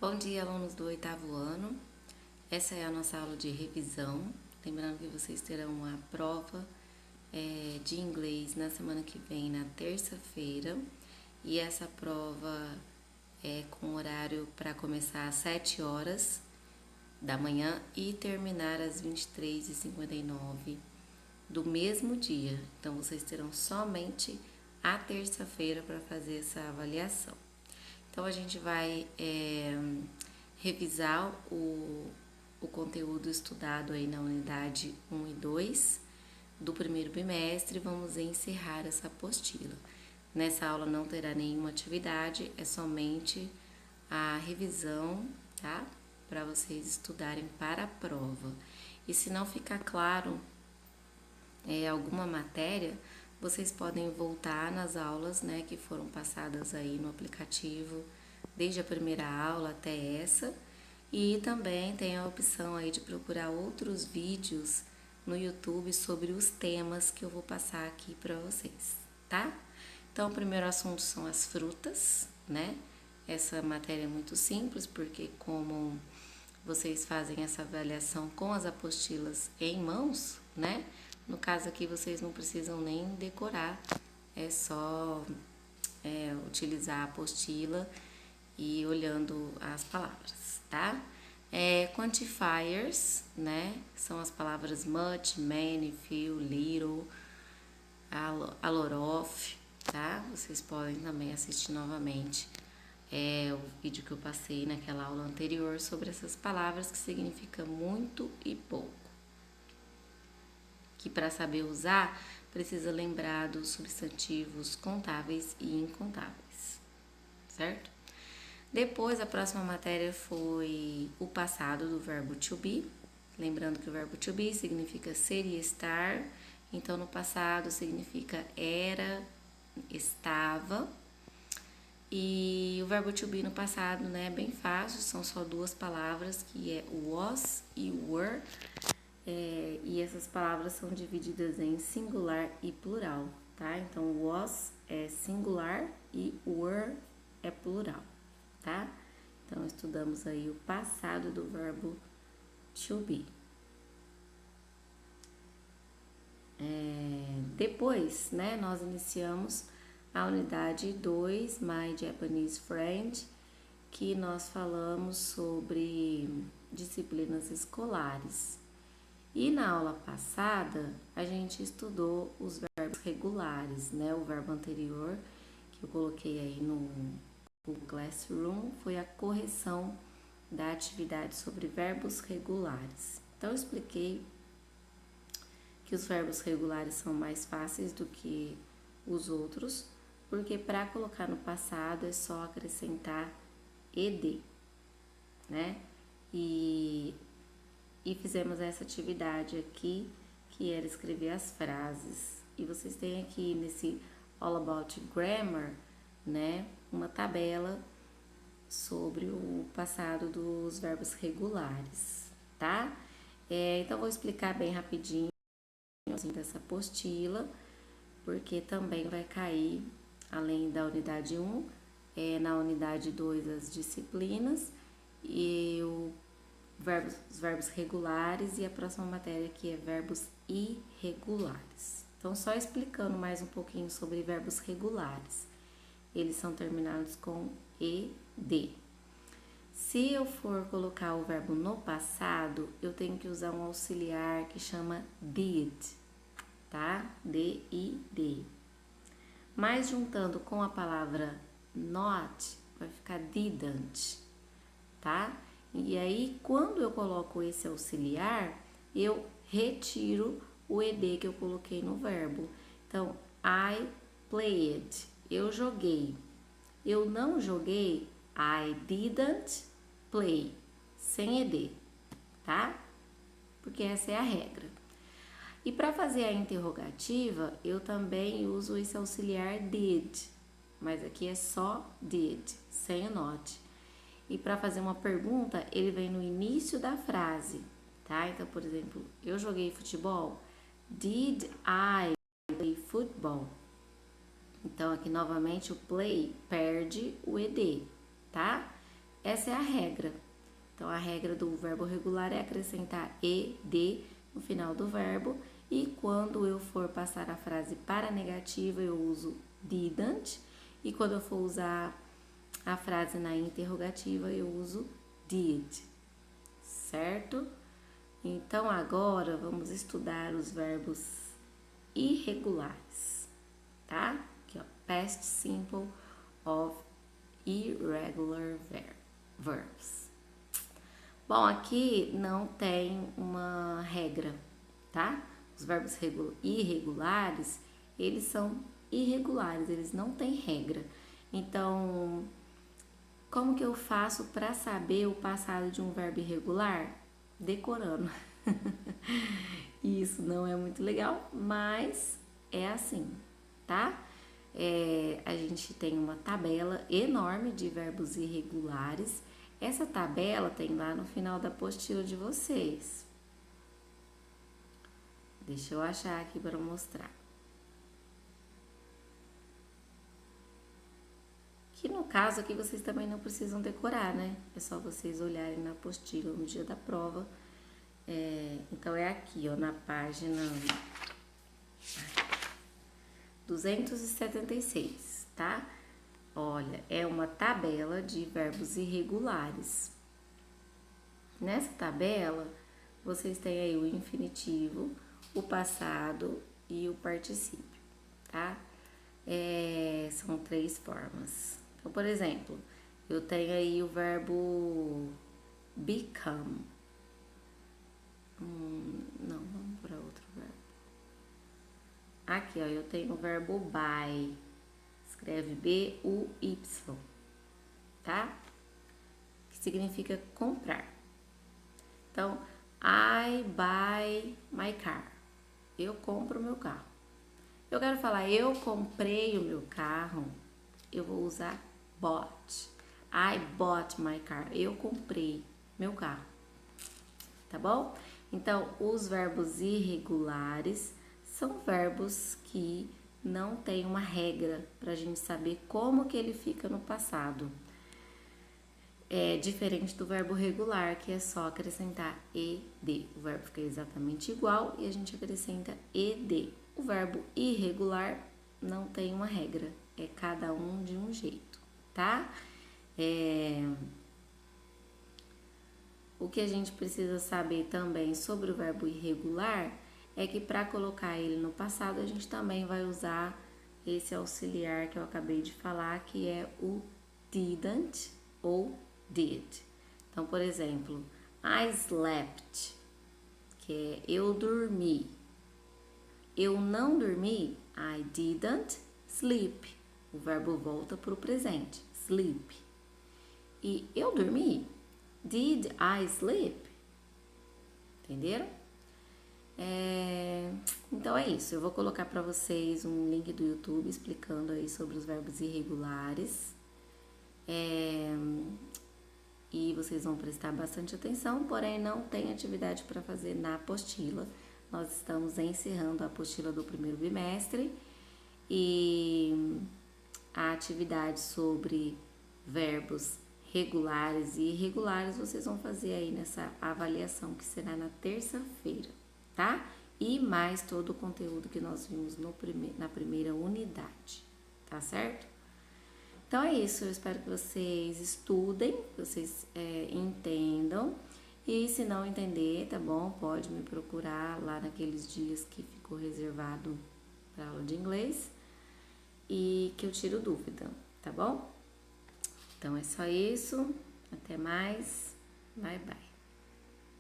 Bom dia, alunos do oitavo ano. Essa é a nossa aula de revisão. Lembrando que vocês terão uma prova de inglês na semana que vem, na terça-feira. E essa prova é com horário para começar às 7 horas da manhã e terminar às 23h59 do mesmo dia. Então, vocês terão somente a terça-feira para fazer essa avaliação. Então, a gente vai revisar o conteúdo estudado aí na unidade 1 e 2 do primeiro bimestre. Vamos encerrar essa apostila. Nessa aula não terá nenhuma atividade, é somente a revisão, tá? Para vocês estudarem para a prova. E se não ficar claro alguma matéria, vocês podem voltar nas aulas, né, que foram passadas aí no aplicativo, desde a primeira aula até essa. E também tem a opção aí de procurar outros vídeos no YouTube sobre os temas que eu vou passar aqui para vocês, tá? Então, o primeiro assunto são as frutas, né? Essa matéria é muito simples, porque como vocês fazem essa avaliação com as apostilas em mãos, né? No caso aqui, vocês não precisam nem decorar, é só utilizar a apostila e olhando as palavras, tá? Quantifiers, né? São as palavras much, many, few, little, a lot of, tá? Vocês podem também assistir novamente o vídeo que eu passei naquela aula anterior sobre essas palavras que significa muito e pouco. Que para saber usar, precisa lembrar dos substantivos contáveis e incontáveis, certo? Depois, a próxima matéria foi o passado do verbo to be. Lembrando que o verbo to be significa ser e estar. Então, no passado significa era, estava. E o verbo to be no passado, né, é bem fácil. São só duas palavras, que é was e were. E essas palavras são divididas em singular e plural, tá? Então, was é singular e were é plural, tá? Então, estudamos aí o passado do verbo to be. Depois, né, nós iniciamos a unidade 2, My Japanese Friend, que nós falamos sobre disciplinas escolares. E na aula passada, a gente estudou os verbos regulares, né? O verbo anterior, que eu coloquei aí no Google Classroom, foi a correção da atividade sobre verbos regulares. Então, eu expliquei que os verbos regulares são mais fáceis do que os outros, porque para colocar no passado é só acrescentar ed, né? E fizemos essa atividade aqui, que era escrever as frases. E vocês têm aqui nesse All About Grammar, né, uma tabela sobre o passado dos verbos regulares, tá? Então, vou explicar bem rapidinho assim, dessa apostila, porque também vai cair, além da unidade 1, na unidade 2 as disciplinas e os verbos regulares e a próxima matéria que é verbos irregulares. Então, só explicando mais um pouquinho sobre verbos regulares. Eles são terminados com ed. Se eu for colocar o verbo no passado, eu tenho que usar um auxiliar que chama did, tá? D-I-D. Mas juntando com a palavra not, vai ficar didn't, tá? E aí, quando eu coloco esse auxiliar, eu retiro o ed que eu coloquei no verbo. Então, I played, eu joguei. Eu não joguei, I didn't play, sem ed, tá? Porque essa é a regra. E para fazer a interrogativa, eu também uso esse auxiliar did, mas aqui é só did, sem o not. E para fazer uma pergunta, ele vem no início da frase, tá? Então, por exemplo, eu joguei futebol. Did I play football? Então, aqui novamente o play perde o ed, tá? essa é a regra. Então, a regra do verbo regular é acrescentar ed no final do verbo. E quando eu for passar a frase para negativa, eu uso didn't. E quando eu for usar a frase na interrogativa, eu uso did. Certo? Então, agora vamos estudar os verbos irregulares, tá? Aqui, ó, past simple of irregular verbs. Bom, aqui não tem uma regra, tá? Os verbos irregulares, eles são irregulares, eles não têm regra. Então, como que eu faço para saber o passado de um verbo irregular? Decorando. Isso não é muito legal, mas é assim, tá? A gente tem uma tabela enorme de verbos irregulares. Essa tabela tem lá no final da apostila de vocês. Deixa eu achar aqui para mostrar. Que no caso aqui vocês também não precisam decorar, né? É só vocês olharem na apostila no dia da prova. Então, é aqui, ó, na página 276, tá? Olha, é uma tabela de verbos irregulares. Nessa tabela, vocês têm aí o infinitivo, o passado e o particípio, tá? São 3 formas. Então, por exemplo, eu tenho aí o verbo become. Não, vamos para outro verbo. Aqui, ó, eu tenho o verbo buy. Escreve B-U-Y, tá? Que significa comprar. Então, I buy my car. Eu compro o meu carro. Eu quero falar, eu comprei o meu carro. Eu vou usar bought. I bought my car. Eu comprei meu carro. Tá bom? Então, os verbos irregulares são verbos que não tem uma regra para a gente saber como que ele fica no passado. É diferente do verbo regular, que é só acrescentar ed. O verbo fica exatamente igual e a gente acrescenta ed. O verbo irregular não tem uma regra, é cada um de um jeito, tá? O que a gente precisa saber também sobre o verbo irregular é que para colocar ele no passado, a gente também vai usar esse auxiliar que eu acabei de falar, que é o didn't ou did. Então, por exemplo, I slept, que é eu dormi. Eu não dormi, I didn't sleep. O verbo volta para o presente, sleep. E eu dormi, did I sleep? Entenderam? Então é isso, eu vou colocar para vocês um link do YouTube explicando aí sobre os verbos irregulares. E vocês vão prestar bastante atenção, porém não tem atividade para fazer na apostila. Nós estamos encerrando a apostila do primeiro bimestre e a atividade sobre verbos regulares e irregulares vocês vão fazer aí nessa avaliação que será na terça-feira, tá? E mais todo o conteúdo que nós vimos na primeira unidade, tá certo? Então é isso, eu espero que vocês estudem, que vocês entendam. E se não entender, tá bom? Pode me procurar lá naqueles dias que ficou reservado para aula de inglês e que eu tiro dúvida, tá bom? Então é só isso, até mais, bye bye.